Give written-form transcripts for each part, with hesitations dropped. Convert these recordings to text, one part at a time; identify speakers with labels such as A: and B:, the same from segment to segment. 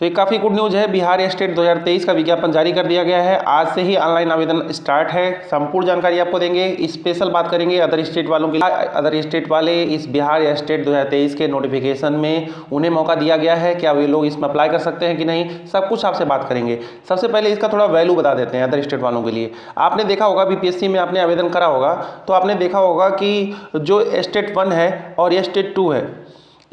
A: तो एक काफ़ी गुड न्यूज़ है, बिहार स्टेट 2023 का विज्ञापन जारी कर दिया गया है। आज से ही ऑनलाइन आवेदन स्टार्ट है। संपूर्ण जानकारी आपको देंगे। स्पेशल बात करेंगे अदर स्टेट वालों के लिए। अदर स्टेट वाले इस बिहार स्टेट 2023 के नोटिफिकेशन में उन्हें मौका दिया गया है, क्या वे लोग इसमें अप्लाई कर सकते हैं कि नहीं, सब कुछ आपसे बात करेंगे। सबसे पहले इसका थोड़ा वैल्यू बता देते हैं अदर स्टेट वालों के लिए। आपने देखा होगा बीपीएससी में आपने आवेदन करा होगा तो आपने देखा होगा कि जो स्टेट 1 है और स्टेट 2 है,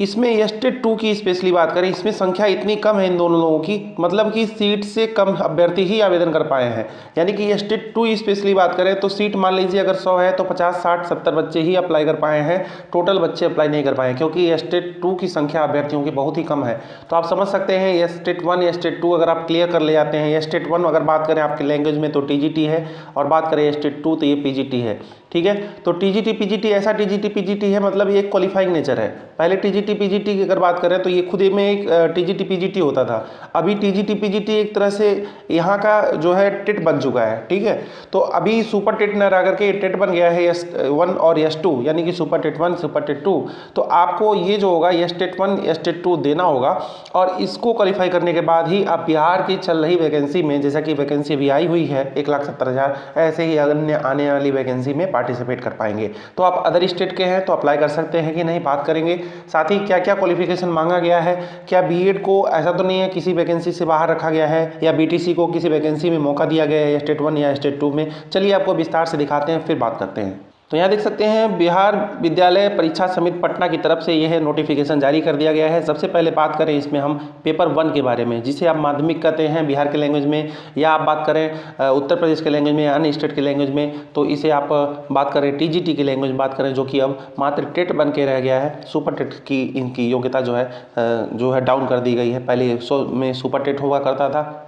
A: इसमें स्टेट 2 की स्पेशली बात करें, इसमें संख्या इतनी कम है इन दोनों लोगों की, मतलब कि सीट से कम अभ्यर्थी ही आवेदन कर पाए हैं। यानी कि स्टेट 2 स्पेशली बात करें तो सीट मान लीजिए अगर 100 है तो 50, 60, 70 बच्चे ही अप्लाई कर पाए हैं, टोटल बच्चे अप्लाई नहीं कर पाए हैं, क्योंकि स्टेट 2 की संख्या अभ्यर्थियों की बहुत ही कम है। तो आप समझ सकते हैं स्टेट 1 या स्टेट 2 अगर आप क्लियर कर ले जाते हैं, स्टेट 1 अगर बात करें आपके लैंग्वेज में तो टीजीटी है, और बात करें स्टेट 2 तो ये पीजीटी है। ठीक है, तो टीजीटी पीजीटी ऐसा टीजीटी पीजीटी है, मतलब ये एक क्वालिफाइंग नेचर है। पहले टीजीटी पीजीटी की अगर बात करें तो ये खुद में एक टीजीटी पीजीटी होता था। अभी टीजीटी पीजीटी एक तरह से यहाँ का जो है टेट बन चुका है। ठीक है, तो अभी सुपर टेट न रह करके टेट बन गया है S1 और S2, यानी कि सुपर टेट 1 सुपर टेट 2। तो आपको ये जो होगा स्टेट 1 स्टेट 2 देना होगा, और इसको क्वालिफाई करने के बाद ही आप बिहार की चल रही वैकेंसी में, जैसा कि वैकेंसी अभी आई हुई है 1,70,000, ऐसे ही अन्य आने वाली वैकेंसी में पार्टिसिपेट कर पाएंगे। तो आप अदर स्टेट के हैं तो अप्लाई कर सकते हैं कि नहीं, बात करेंगे। साथ ही क्या क्या क्वालिफिकेशन मांगा गया है, क्या बीएड को ऐसा तो नहीं है किसी वैकेंसी से बाहर रखा गया है, या बीटीसी को किसी वैकेंसी में मौका दिया गया है स्टेट 1 या स्टेट 2 में। चलिए आपको विस्तार से दिखाते हैं, फिर बात करते हैं। तो यहाँ देख सकते हैं बिहार विद्यालय परीक्षा समिति पटना की तरफ से यह नोटिफिकेशन जारी कर दिया गया है। सबसे पहले बात करें इसमें हम पेपर 1 के बारे में, जिसे आप माध्यमिक कहते हैं बिहार के लैंग्वेज में, या आप बात करें उत्तर प्रदेश के लैंग्वेज में या अन्य स्टेट के लैंग्वेज में, तो इसे आप बात करें टीजीटी की लैंग्वेज में बात करें, जो कि अब मात्र टेट बन के रह गया है। सुपर टेट की इनकी योग्यता जो है डाउन कर दी गई है। पहले 100 में सुपर टेट हुआ करता था।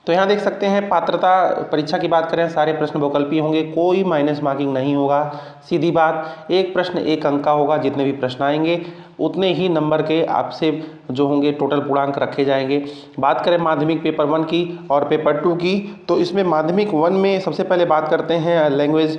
A: तो यहाँ देख सकते हैं पात्रता परीक्षा की बात करें, सारे प्रश्न बहुकल्पीय होंगे, कोई माइनस मार्किंग नहीं होगा। सीधी बात, एक प्रश्न एक अंक का होगा, जितने भी प्रश्न आएंगे उतने ही नंबर के आपसे जो होंगे टोटल पूर्णांक रखे जाएंगे। बात करें माध्यमिक पेपर 1 की और पेपर 2 की, तो इसमें माध्यमिक 1 में सबसे पहले बात करते हैं लैंग्वेज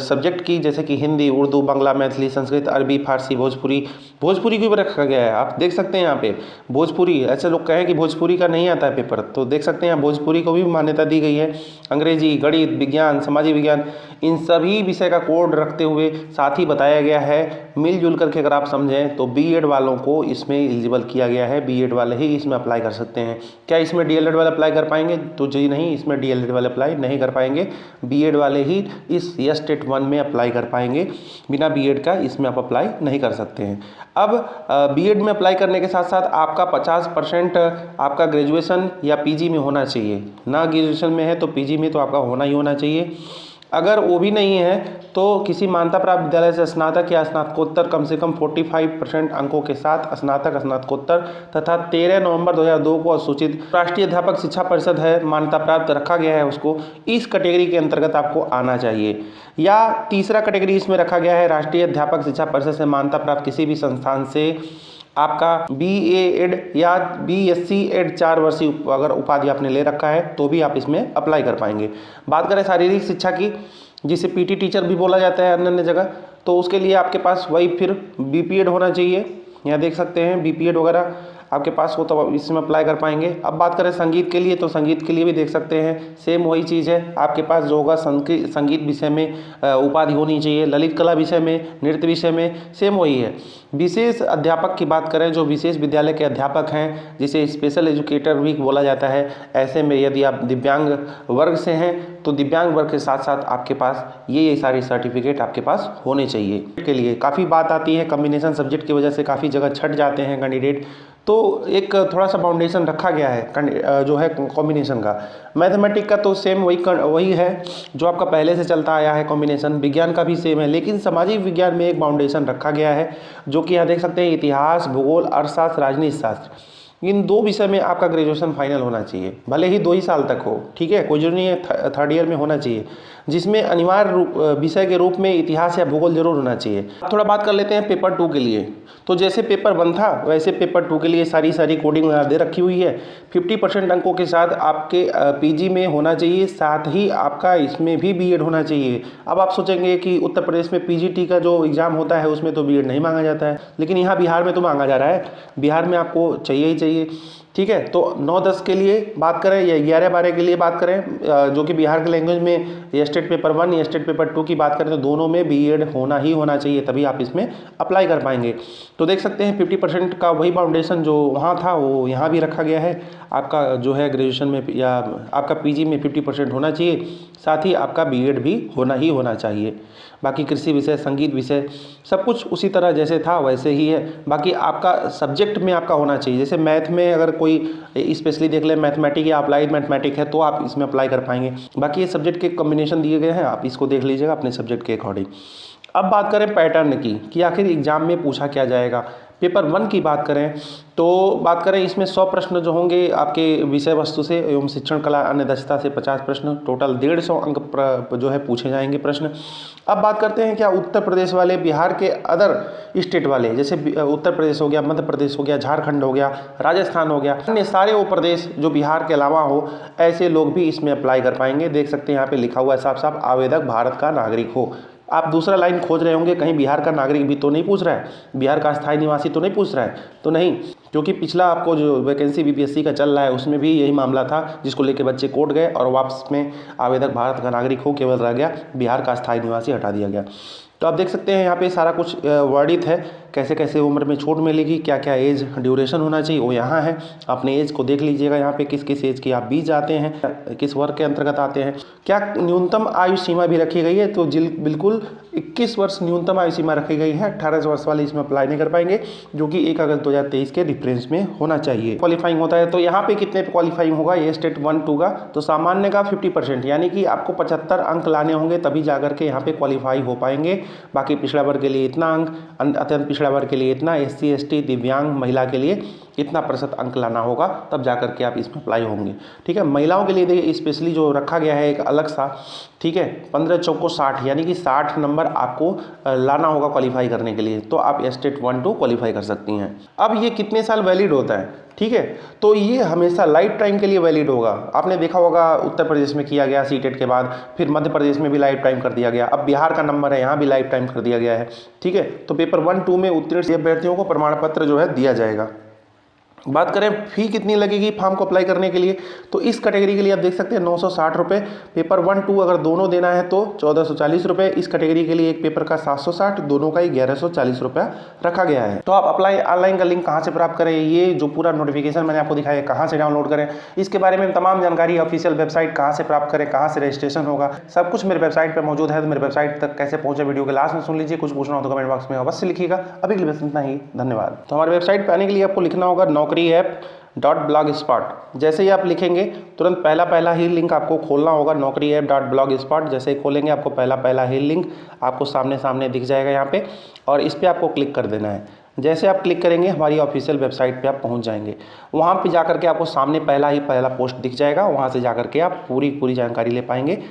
A: सब्जेक्ट की, जैसे कि हिंदी, उर्दू, बांग्ला, मैथिली, संस्कृत, अरबी, फारसी, भोजपुरी। भोजपुरी को भी रखा गया है, आप देख सकते हैं यहाँ पे भोजपुरी। ऐसे लोग कहें कि भोजपुरी का नहीं आता है पेपर, तो देख सकते हैं भोजपुरी को भी मान्यता दी गई है। अंग्रेजी, गणित, विज्ञान, सामाजिक विज्ञान, इन सभी विषय का कोड रखते हुए साथ ही बताया गया है। मिलजुल करके अगर आप समझें तो बीएड वालों को इसमें एलिजिबल किया गया है, बीएड वाले ही इसमें अप्लाई कर सकते हैं। क्या इसमें डीएलएड वाले अप्लाई कर पाएंगे? तो जी नहीं, इसमें डीएलएड वाले अप्लाई नहीं कर पाएंगे। बीएड वाले ही इस स्टेट 1 में अप्लाई कर पाएंगे, बिना बीएड का इसमें आप अप्लाई नहीं कर सकते हैं। अब बीएड में अप्लाई करने के साथ साथ आपका 50% आपका ग्रेजुएशन या पीजी में होना चाहिए। ना ग्रेजुएशन में है तो पीजी में तो आपका होना ही होना चाहिए। अगर वो भी नहीं है तो किसी मान्यता प्राप्त विद्यालय से स्नातक या स्नातकोत्तर कम से कम 45% अंकों के साथ स्नातक, स्नातकोत्तर तथा 13 नवंबर 2002 को सूचित राष्ट्रीय अध्यापक शिक्षा परिषद है, मान्यता प्राप्त रखा गया है उसको, इस कैटेगरी के अंतर्गत आपको आना चाहिए। या तीसरा कैटेगरी इसमें रखा गया है राष्ट्रीय अध्यापक शिक्षा परिषद से मान्यता प्राप्त किसी भी संस्थान से आपका BA-एड या BSc-एड 4 वर्षीय अगर उपाधि आपने ले रखा है तो भी आप इसमें अप्लाई कर पाएंगे। बात करें शारीरिक शिक्षा की, जिसे पीटी टीचर भी बोला जाता है अन्य अन्य जगह, तो उसके लिए आपके पास वही फिर BPEd होना चाहिए। यहाँ देख सकते हैं BPEd वगैरह आपके पास हो तो इसमें अप्लाई कर पाएंगे। अब बात करें संगीत के लिए, तो संगीत के लिए भी देख सकते हैं सेम वही चीज़ है, आपके पास जो होगा संगीत विषय में उपाधि होनी चाहिए। ललित कला विषय में, नृत्य विषय में सेम वही है। विशेष अध्यापक की बात करें, जो विशेष विद्यालय के अध्यापक हैं, जिसे स्पेशल एजुकेटर भी बोला जाता है, ऐसे में यदि आप दिव्यांग वर्ग से हैं तो दिव्यांग वर्ग के साथ साथ आपके पास ये सारी सर्टिफिकेट आपके पास होने चाहिए। के लिए काफ़ी बात आती है, कम्बिनेशन सब्जेक्ट की वजह से काफ़ी जगह छट जाते हैं कैंडिडेट, तो एक थोड़ा सा बाउंडेशन रखा गया है जो है कॉम्बिनेशन का। मैथमेटिक का तो सेम वही है जो आपका पहले से चलता आया है कॉम्बिनेशन। विज्ञान का भी सेम है, लेकिन सामाजिक विज्ञान में एक बाउंडेशन रखा गया है, जो कि यहाँ देख सकते हैं इतिहास, भूगोल, अर्थशास्त्र, राजनीति शास्त्र, इन 2 विषय में आपका ग्रेजुएशन फाइनल होना चाहिए, भले ही 2 ही साल तक हो। ठीक है, कोई जरूरी नहीं है 3rd ईयर में होना चाहिए, जिसमें अनिवार्य विषय के रूप में इतिहास या भूगोल जरूर होना चाहिए। थोड़ा बात कर लेते हैं पेपर 2 के लिए। तो जैसे पेपर 1 था वैसे पेपर 2 के लिए सारी कोडिंग दे रखी हुई है। 50% अंकों के साथ आपके पीजी में होना चाहिए, साथ ही आपका इसमें भी बीएड होना चाहिए। अब आप सोचेंगे कि उत्तर प्रदेश में पीजीटी का जो एग्ज़ाम होता है उसमें तो बीएड नहीं मांगा जाता है, लेकिन यहाँ बिहार में तो मांगा जा रहा है। बिहार में आपको चाहिए ही चाहिए। ठीक है। तो 9-10 के लिए बात करें या 11-12 के लिए बात करें, जो कि बिहार के लैंग्वेज में या स्टेट पेपर 1 या स्टेट पेपर 2 की बात करें तो दोनों में बीएड होना ही होना चाहिए, तभी आप इसमें अप्लाई कर पाएंगे। तो देख सकते हैं 50% का वही बाउंडेशन जो वहाँ था वो यहाँ भी रखा गया है। आपका जो है ग्रेजुएशन में या आपका पीजी में 50% होना चाहिए, साथ ही आपका बीएड भी होना ही होना चाहिए। बाकी कृषि विषय, संगीत विषय सब कुछ उसी तरह जैसे था वैसे ही है। बाकी आपका सब्जेक्ट में आपका होना चाहिए, जैसे मैथ में अगर कोई स्पेशली देख ले मैथमेटिक या अप्लाइड मैथमेटिक है तो आप इसमें अप्लाई कर पाएंगे। बाकी ये सब्जेक्ट के कॉम्बिनेशन दिए गए हैं, आप इसको देख लीजिएगा अपने सब्जेक्ट के अकॉर्डिंग। अब बात करें पैटर्न की कि आखिर एग्जाम में पूछा क्या जाएगा। पेपर 1 की बात करें तो बात करें इसमें 100 प्रश्न जो होंगे आपके विषय वस्तु से एवं शिक्षण कला अन्य दक्षता से 50 प्रश्न, टोटल 150 अंक जो है पूछे जाएंगे प्रश्न। अब बात करते हैं क्या उत्तर प्रदेश वाले, बिहार के अदर स्टेट वाले, जैसे उत्तर प्रदेश हो गया, मध्य प्रदेश हो गया, झारखंड हो गया, राजस्थान हो गया, अन्य सारे वो प्रदेश जो बिहार के अलावा हो, ऐसे लोग भी इसमें अप्लाई कर पाएंगे। देख सकते हैं यहाँ पे लिखा हुआ है साफ साफ, आवेदक भारत का नागरिक हो। आप दूसरा लाइन खोज रहे होंगे कहीं बिहार का नागरिक भी तो नहीं पूछ रहा है, बिहार का स्थायी निवासी तो नहीं पूछ रहा है, तो नहीं, क्योंकि पिछला आपको जो वैकेंसी बीपीएससी का चल रहा है उसमें भी यही मामला था, जिसको लेके बच्चे कोर्ट गए और वापस में आवेदक भारत का नागरिक हो केवल रह गया, बिहार का स्थायी निवासी हटा दिया गया। तो आप देख सकते हैं यहाँ पे सारा कुछ वर्णित है, कैसे कैसे उम्र में छूट मिलेगी, क्या क्या एज ड्यूरेशन होना चाहिए वो यहाँ है। अपने एज को देख लीजिएगा यहाँ पे किस किस एज की आप बीच जाते हैं, किस वर्ग के अंतर्गत आते हैं। क्या न्यूनतम आयु सीमा भी रखी गई है, तो बिल्कुल 21 वर्ष न्यूनतम आयु सीमा रखी गई है। 18 वर्ष वाले इसमें अप्लाई नहीं कर पाएंगे, जो कि 1 अगस्त 2023 के डिफरेंस में होना चाहिए। क्वालिफाइंग होता है तो यहाँ पे कितने क्वालिफाइंग होगा, ये स्टेट 1-2 का, तो सामान्य का 50%, यानी कि आपको 75 अंक लाने होंगे तभी जाकर के यहाँ पे क्वालिफाई हो पाएंगे। बाकी पिछड़ा वर्ग के लिए इतना अंक, अत्यंत पिछड़ा वर्ग के लिए इतना, SC ST दिव्यांग महिला के लिए इतना प्रतिशत अंक लाना होगा, तब जाकर के आप इसमें अप्लाई होंगे। ठीक है। महिलाओं के लिए देखिए स्पेशली जो रखा गया है एक अलग सा, ठीक है, 15 चौको 60, यानी कि 60 नंबर आपको लाना होगा क्वालिफाई करने के लिए, तो आप स्टेट 1-2 क्वालिफाई कर सकती हैं। अब ये कितने साल वैलिड होता है, ठीक है, तो ये हमेशा लाइफ टाइम के लिए वैलिड होगा। आपने देखा होगा उत्तर प्रदेश में किया गया सीटेट के बाद, फिर मध्य प्रदेश में भी लाइफ टाइम कर दिया गया, अब बिहार का नंबर है यहाँ भी लाइफ टाइम कर दिया गया है। ठीक है। तो पेपर 1-2 में उत्तीर्ण अभ्यर्थियों को प्रमाण पत्र जो है दिया जाएगा। बात करें फी कितनी लगेगी फॉर्म को अप्लाई करने के लिए, तो इस कैटेगरी के लिए आप देख सकते हैं 960 रुपये, पेपर 1-2 अगर दोनों देना है तो 1440 रुपये, इस कैटेगरी के लिए एक पेपर का 760, दोनों का ही 1140 रुपया रखा गया है। तो आप अप्लाई ऑनलाइन का लिंक कहाँ से प्राप्त करें, ये जो पूरा नोटिफिकेशन मैंने आपको दिखाया कहाँ से डाउनलोड करें, इसके बारे में तमाम जानकारी ऑफिशियल वेबसाइट कहाँ से प्राप्त करें, कहाँ से रजिस्ट्रेशन होगा, सब कुछ मेरे वेबसाइट पर मौजूद है। तो मेरे वेबसाइट तक कैसे पहुँचे वीडियो के लास्ट में सुन लीजिए, कुछ पूछना हो तो कमेंट बॉक्स में अवश्य लिखिएगा। अभी के लिए बस इतना ही, धन्यवाद। तो हमारे वेबसाइट पर आने के लिए आपको लिखना होगा naukriapp.blogspot। जैसे ही आप लिखेंगे तुरंत पहला ही लिंक आपको खोलना होगा, naukriapp.blogspot। जैसे ही खोलेंगे आपको पहला ही लिंक आपको सामने दिख जाएगा यहाँ पे, और इस पर आपको क्लिक कर देना है। जैसे आप क्लिक करेंगे हमारी ऑफिशियल वेबसाइट पे आप पहुंच जाएंगे। वहाँ पे जाकर के आपको सामने पहला पोस्ट दिख जाएगा, वहाँ से जाकर के आप पूरी जानकारी ले पाएंगे।